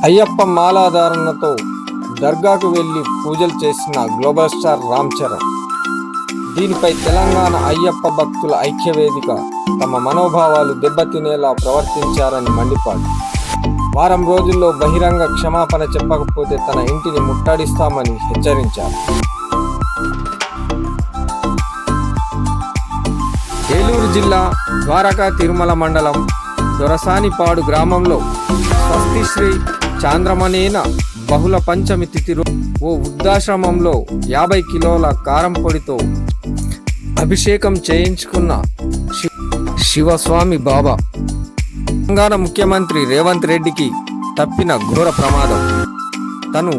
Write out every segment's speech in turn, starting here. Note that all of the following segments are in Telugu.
అయ్యప్ప మాలాధారణతో దర్గాకు వెళ్లి పూజలు చేసిన గ్లోబల్ స్టార్ రామ్ చరణ్. దీనిపై తెలంగాణ అయ్యప్ప భక్తుల ఐక్యవేదిక తమ మనోభావాలు దెబ్బతినేలా ప్రవర్తించారని మండిపాడు. వారం రోజుల్లో బహిరంగ క్షమాపణ చెప్పకపోతే తన ఇంటిని ముట్టడిస్తామని హెచ్చరించారు. ఏలూరు జిల్లా ద్వారకా తిరుమల మండలం దొరసానిపాడు గ్రామంలో స్వస్తిశ్రీ చాంద్రమనేన బహుళ పంచమి తిథి ఓ వృద్ధాశ్రమంలో 50 కిలోల కారం పొడితో అభిషేకం చేయించుకున్న శివస్వామి బాబా. తెలంగాణ ముఖ్యమంత్రి రేవంత్ రెడ్డికి తప్పిన ఘోర ప్రమాదం. తను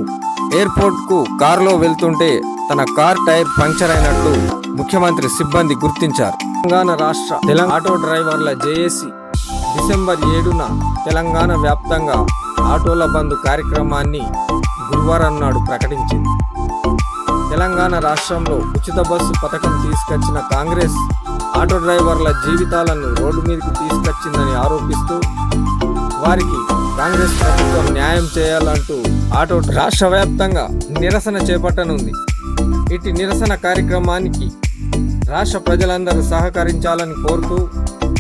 ఎయిర్పోర్ట్కు కారులో వెళ్తుంటే తన కార్ టైర్ పంక్చర్ అయినట్టు ముఖ్యమంత్రి సిబ్బంది గుర్తించారు. తెలంగాణ రాష్ట్ర ఆటో డ్రైవర్ల జేఏసీ డిసెంబర్ 7న తెలంగాణ వ్యాప్తంగా ఆటోల బంద్ కార్యక్రమాన్ని గురువారం నాడు ప్రకటించింది. తెలంగాణ రాష్ట్రంలో ఉచిత బస్సు పథకం తీసుకొచ్చిన కాంగ్రెస్ ఆటో డ్రైవర్ల జీవితాలను రోడ్డు మీదకి తీసుకొచ్చిందని ఆరోపిస్తూ వారికి కాంగ్రెస్ ప్రభుత్వం న్యాయం చేయాలంటూ ఆటో రాష్ట్ర వ్యాప్తంగా నిరసన చేపట్టనుంది. ఇటు నిరసన కార్యక్రమానికి రాష్ట్ర ప్రజలందరూ సహకరించాలని కోరుతూ